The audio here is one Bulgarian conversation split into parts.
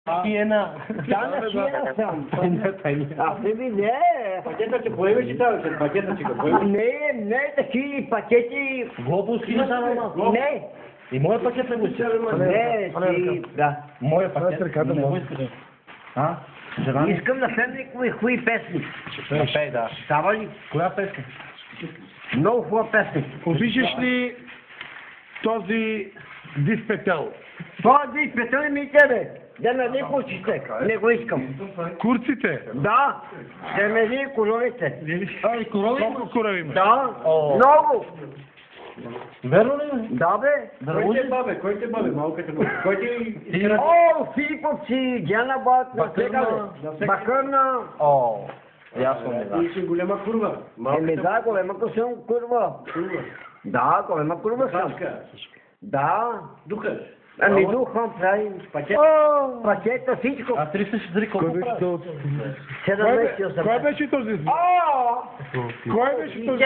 Шиена. Да, на шиена съм. Ти ми не. Пакета ще поемеш и тази, пакета ще го поемеш. Не, такива пакети. Глобуси не става, ама. Не. И моят пакет не го искаш. Не, ти, да. Моя пакет не го искаш. А? Жена ми? Искам да пеем хубави песни. Пей, да. Става ли? Коя песня? Много хубава песни. Обичаш ли този диспетел? Този петъл ми тебе. Да ме не курците. Не го искам. Курците? Да. Да ме не коровите. Ай, корови? Колко корови има? Да. О. Много. Верно ли? Бе? Да, бе. Кой те бабе, малката му? Кой ти... О, Филиповци, Диана Бат, Бакърна. О, ясно ми, да. Ти си голема курва. Еми да, голема съм курва. Да, голема курва съм. Пашка. Да. Духаш. Ами духам прави. Пакета всичко. А 363 колко прави? 7 Кой беше този? Кой беше този?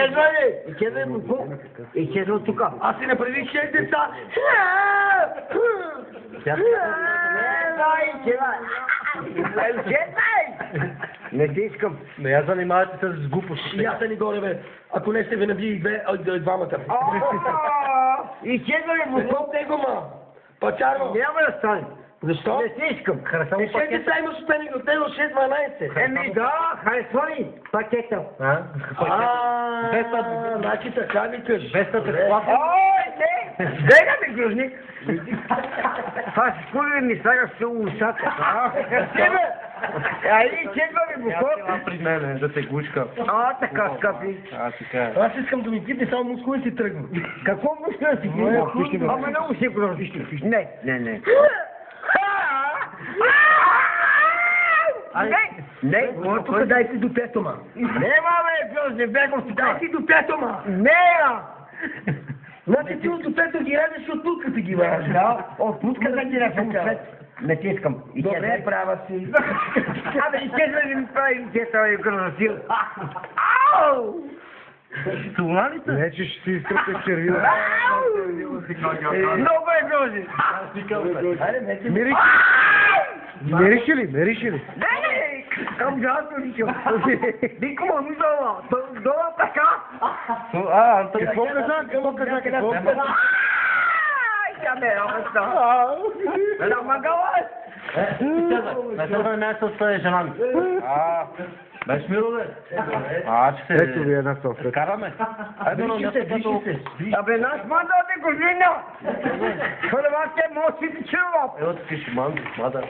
И чезвам тук. Аз си направих 6 деца. Не ти искам. Не я занимавате с глупости. И аз не горе, бе. Ако не сте винаги и двамата. И чезвам му. От него, ма. Пачарно. Няма да стане. Защо? Не ти искам. Харесва му 6 пакет. деца имаш от мен, от него 6-12. Еми да, харесва ми пакета. А? Значи така викаш. Без да те хвата. Ой, не! Дега ми гръжник! Това си скули ми слагаш с ушата. Тебе! Айди, чеква ми бухот. Тя при мен, да те гушка. Така, скъпи. Така. Аз искам да ми кипне само мускули си тръгна. Какво мускули си кипне? Ама много си гръжник. Не. Не, Тук дай си до пето, ма. не, маме, гръжник, бегам тук. Дай си до пето, ма. Не, Значи ти от до пето ги радиш от тук ти ги вараш. да, отпуска да ги ръчам след. Не ти искам. Добре, права си. Абе, изчезва ли ми прави честа и гръжник? Ау! Това ли те? Не, че ще си изтръпе червила. Много е грозен! Мериш ли? Не, към джато ничо. Дико му дола. Дола така. Какво каза? Я ме ръста. Ела магала. Не се време с жена ми. Без миро, бе. Че се... Ето ви една софра. Караме. Айде, но някакъв като... Абе, наш мандат е гожина. Хрватите моси ти чува. Ево ти си ман, мада.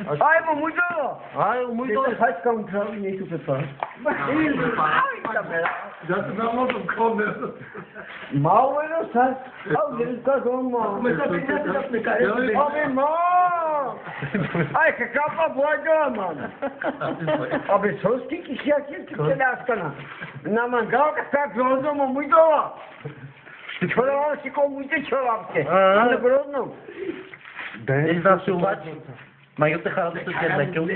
Ай, му мудала. Ай, мой долу. Хайде към прави нещо пред това. Мало е да са. Не казвам, ма. Абе, ма! Ай, каква блага, ман. Абе, соски кишяки целяскана. На мангалка ста грозно му мудала. Чорава си ко муде чоравке. Не грозно. Не знам се обаче. Майо те хара да се седнекъл.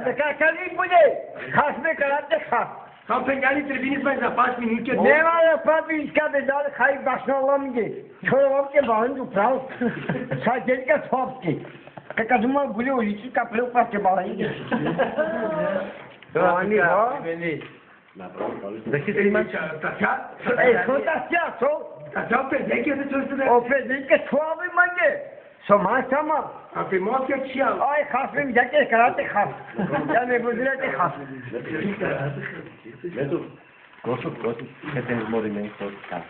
Така, къде буде? Хас ме карате хас. Там пеняли трибини сме за 5 минути. Нема да прави иска да даде хай башна ламги. Чоравке бален до прав. Саделька собски. Така дума були улици, каприл паче бален. Ани, ва? Да си снимаш. Сота ся, со? Така педеки да чуеш да... Опединка слави манге. Сома сама. А при моския чиял. Ай, хас ме взяке карате хас. Я не будирате хас. Ето. Косо. Ете не измори мен, косо.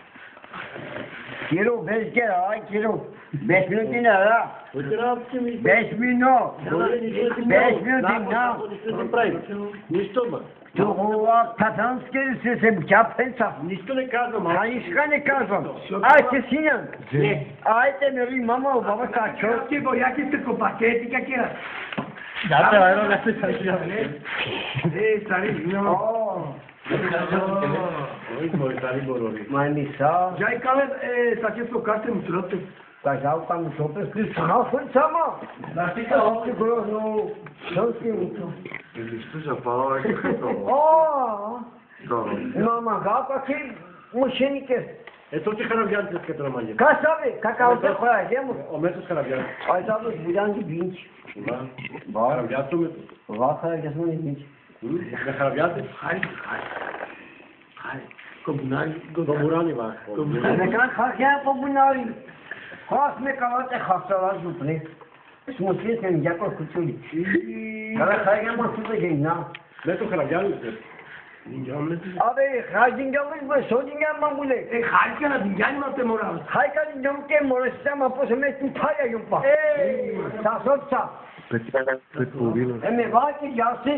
Киро, без кера, ай, Киро. 10 минути не, да. 10 минути. 10 минути, да. Нищо, ма. Това катански се буча пенса. Нищо не казвам. А нищо не казвам. Ай, се синян. Айде, мери, мама, баба, качо. Ти бояки сте ко пакети, как е? Да, те, айде, да се сажа. Стари, Май миса. Жай кале, саче со карте му сръбте. Казал там сопе скри сама ход сама. Да ти кажа, че грозно. Шански му. Нищо запала, О! Мама, галка си мъшенике. तो ची खराब जान के तो मांजे Kasabi, kakao te koyacağım. o mesos खराब जान Ayzabız budan ki binç. खराब जान तो मैं Var koyacağım ne binç. मैं खराब जान Hayır. Komunal. तो बुरा नहीं बात Ne kadar kalkaya bu bunları. Kas me kalate hastalar zupne. Smutin sen yakor kuçuli. Kala koyacağım o suda geyna. मैं तो खराब जान Abi hacingamiz bu sojingamam bule. Harika bincan mı te moral? Haykal yumke moristama posemetin paya yumpa. Sa sotsa. Eme vaki yasi.